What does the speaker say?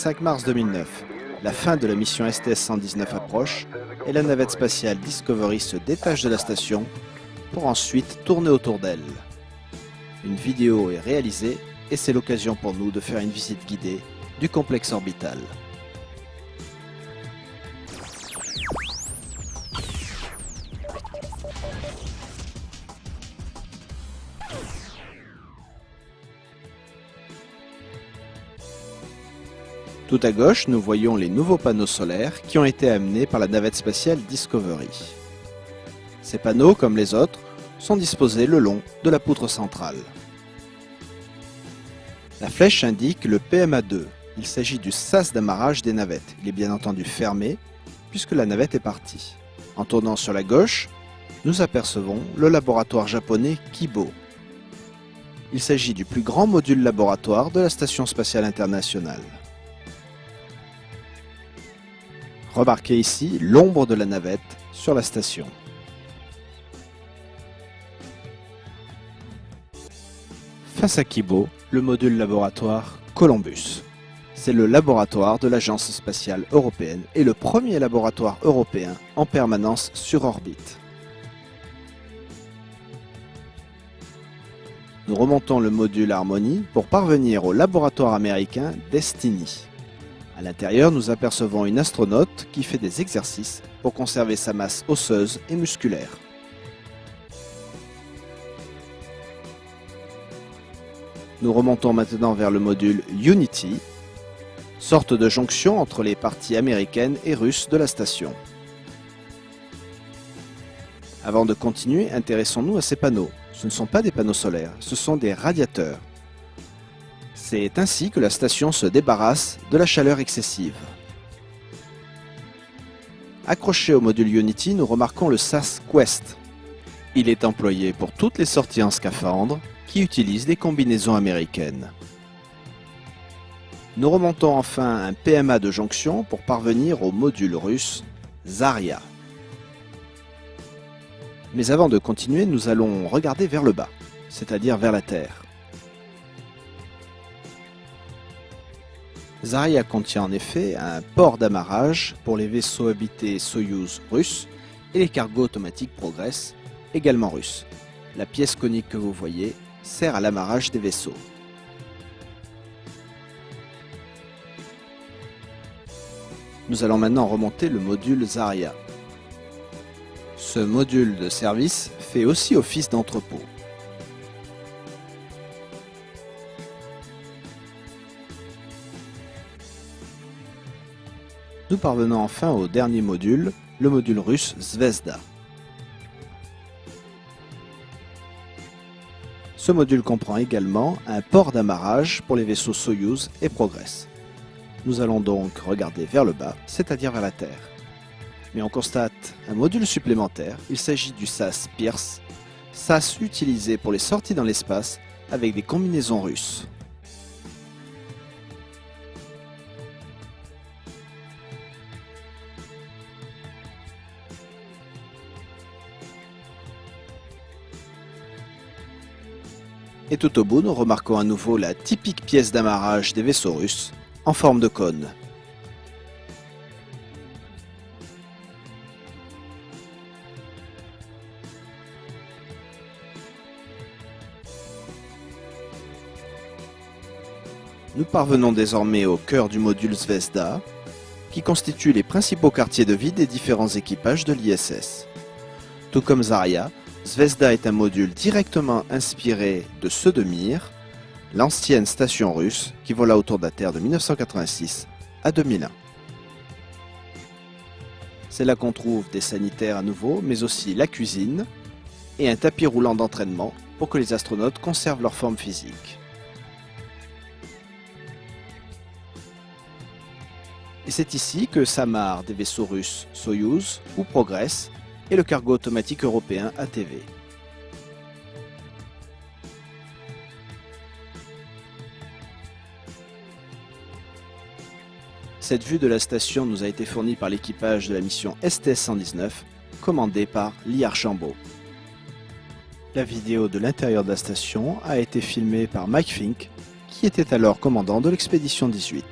25 mars 2009, la fin de la mission STS-119 approche et la navette spatiale Discovery se détache de la station pour ensuite tourner autour d'elle. Une vidéo est réalisée et c'est l'occasion pour nous de faire une visite guidée du complexe orbital. Tout à gauche, nous voyons les nouveaux panneaux solaires qui ont été amenés par la navette spatiale Discovery. Ces panneaux, comme les autres, sont disposés le long de la poutre centrale. La flèche indique le PMA-2. Il s'agit du sas d'amarrage des navettes. Il est bien entendu fermé, puisque la navette est partie. En tournant sur la gauche, nous apercevons le laboratoire japonais Kibo. Il s'agit du plus grand module laboratoire de la Station spatiale internationale. Remarquez ici l'ombre de la navette sur la station. Face à Kibo, le module laboratoire Columbus. C'est le laboratoire de l'Agence spatiale européenne et le premier laboratoire européen en permanence sur orbite. Nous remontons le module Harmony pour parvenir au laboratoire américain Destiny. À l'intérieur, nous apercevons une astronaute qui fait des exercices pour conserver sa masse osseuse et musculaire. Nous remontons maintenant vers le module Unity, sorte de jonction entre les parties américaines et russes de la station. Avant de continuer, intéressons-nous à ces panneaux. Ce ne sont pas des panneaux solaires, ce sont des radiateurs. C'est ainsi que la station se débarrasse de la chaleur excessive. Accroché au module Unity, nous remarquons le SAS Quest. Il est employé pour toutes les sorties en scaphandre qui utilisent des combinaisons américaines. Nous remontons enfin un PMA de jonction pour parvenir au module russe Zarya. Mais avant de continuer, nous allons regarder vers le bas, c'est-à-dire vers la Terre. Zarya contient en effet un port d'amarrage pour les vaisseaux habités Soyouz russes et les cargos automatiques Progress, également russes. La pièce conique que vous voyez sert à l'amarrage des vaisseaux. Nous allons maintenant remonter le module Zarya. Ce module de service fait aussi office d'entrepôt. Nous parvenons enfin au dernier module, le module russe Zvezda. Ce module comprend également un port d'amarrage pour les vaisseaux Soyouz et Progress. Nous allons donc regarder vers le bas, c'est-à-dire vers la Terre. Mais on constate un module supplémentaire, il s'agit du SAS Pierce, SAS utilisé pour les sorties dans l'espace avec des combinaisons russes. Et tout au bout, nous remarquons à nouveau la typique pièce d'amarrage des vaisseaux russes, en forme de cône. Nous parvenons désormais au cœur du module Zvezda, qui constitue les principaux quartiers de vie des différents équipages de l'ISS. Tout comme Zarya, Zvezda est un module directement inspiré de ceux de Mir, l'ancienne station russe qui vola autour de la Terre de 1986 à 2001. C'est là qu'on trouve des sanitaires à nouveau, mais aussi la cuisine et un tapis roulant d'entraînement pour que les astronautes conservent leur forme physique. Et c'est ici que s'amarrent des vaisseaux russes Soyouz ou Progress et le cargo automatique européen ATV. Cette vue de la station nous a été fournie par l'équipage de la mission STS-119, commandée par Lee Archambault. La vidéo de l'intérieur de la station a été filmée par Mike Fink, qui était alors commandant de l'expédition 18.